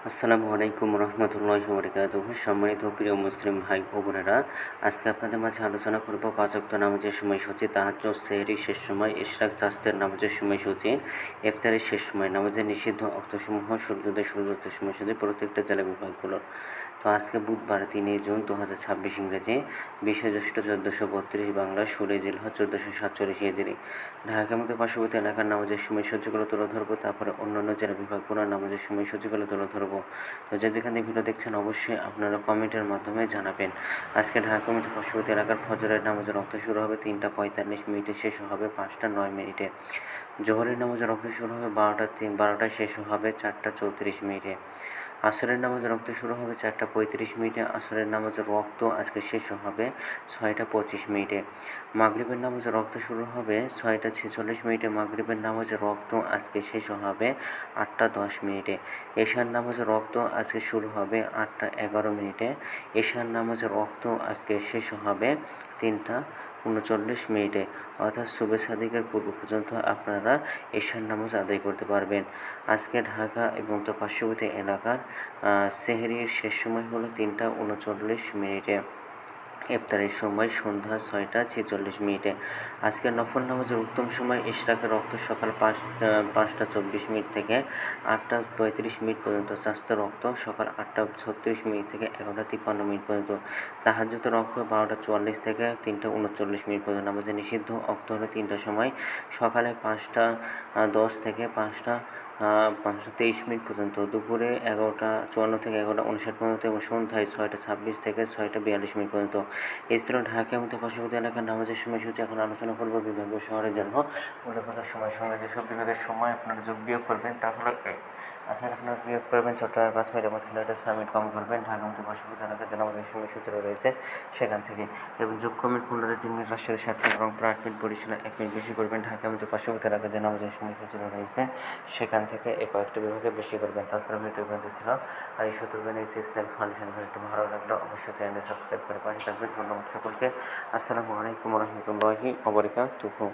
আসসালামু আলাইকুম রহমতুল্লাহি ওয়া বারাকাতুহু। সম্মানিত প্রিয় মুসলিম ভাই ও বোনেরা, আজকে আপনাদের মাঝে আলোচনা করব পাঁচ ওয়াক্ত নামাজের সময়সূচি, তাহাজ্জুদ, সেহরি শেষ সময়, ইশরাক, চাঁদের নামাজের সময়সূচি, ইফতারের শেষ সময়, নামাজের নিষিদ্ধ অক্তসমূহ, সূর্যোদয় সূর্যাস্তের সময়সূচি প্রত্যেকটা জেলা বিভাগগুলোর। তো আজকে বুধবার 3 জুন 2026 ইংরেজি, 20 জ্যৈষ্ঠ 1432 বাংলা, 16 জিলহজ 1447 হিজরি। ঢাকা মতো পার্শ্ববর্তী এলাকার নামাজের সময়সূচিগুলো তুলে ধরবো, তারপরে অন্যান্য জেলা বিভাগগুলোর নামাজের সময়সূচিগুলো তুলে ধরবো। তো যে যেখানে ভিডিও দেখছেন অবশ্যই আপনারা কমেন্টের মাধ্যমে জানাবেন। আজকে ঢাকা মতো পার্শ্ববর্তী এলাকার ফজরের নামাজের রক্ত শুরু হবে 3:45 শেষ হবে 5:09। জোহরের নামাজের রক্ত শুরু হবে 12টায় শেষ হবে 4:34। আসরের নামাজের রক্ত শুরু হবে 4:35। আসরের নামাজের রক্ত আজকে শেষ হবে 6:25। মাগরিবের নামাজের রক্ত শুরু হবে 6:46। মাগরিবের নামাজের রক্ত আজকে শেষ হবে 8:10। এশার নামাজের রক্ত আজকে শুরু হবে 8:11। এশার নামাজের রক্ত আজকে শেষ হবে 3:39। অর্থাৎ শুভে সাদিকের পূর্ব পর্যন্ত আপনারা এশার নামাজ আদায় করতে পারবেন। আজকে ঢাকা এবং তার পার্শ্ববর্তী এলাকার সেহরির শেষ সময় হলো 3:39। ইফতারের সময় সন্ধ্যা 6:46। আজকের নফল নামাজের উত্তম সময় ইশরাকের রক্ত সকাল 5:24 থেকে 8:35 পর্যন্ত, চাঁদের রক্ত সকাল 8:36 থেকে 11:53 পর্যন্ত, তাহাজ্জুদের রক্ত 12:44 থেকে 3:39 পর্যন্ত। নামাজের নিষিদ্ধ অক্ত হলো 3টার সময়, সকালে 5:10 থেকে 5:23 পর্যন্ত, দুপুরে 11:54 থেকে 11:59 পর্যন্ত এবং সন্ধ্যায় 6:26 থেকে 6:42 পর্যন্ত। এই ছিল ঢাকা এবং পার্শ্ববর্তী এলাকার নামাজের সময়সূচি। এখন আলোচনা করব বিভাগীয় শহরের জন্য উল্লেখিত সময়ের সঙ্গে যেসব বিভাগের সময় আপনারা যোগ বিয়োগ করবেন তা হলো আচ্ছা, আপনারা বিয়োগ করবেন চট্টগ্রাম 5 মিনিট এবং সিলেটের 6 মিনিট কম করবেন। ঢাকা মতো পার্শ্ববর্তী এলাকার যে নামাজের সময়সূচি রয়েছে সেখান থেকে, এবং যোগ কমিট খুলনাতে 3 মিনিট, রাজশাহী 7 মিনিট এবং 8 মিনিট, বরিশালে 1 মিনিট বেশি করবেন। ঢাকা মতো পার্শ্ববর্তী এলাকার যে নামাজের সময়সূচি রয়েছে সেখান থেকে কয়েকটি বিভাগে বেশি করবেন। তাছাড়া ভিডিও পর্যন্ত ছিল আর এই সূত্রবেন ইসলাম ফাউন্ডেশন ভিডিওটি ভালো লাগলে অবশ্যই চ্যানেলটি সাবস্ক্রাইব করে পাশে থাকবেন। ধন্যবাদ সকলকে। আসসালামু আলাইকুম রহমতুল্লাহি ওয়া বারাকাতুহু।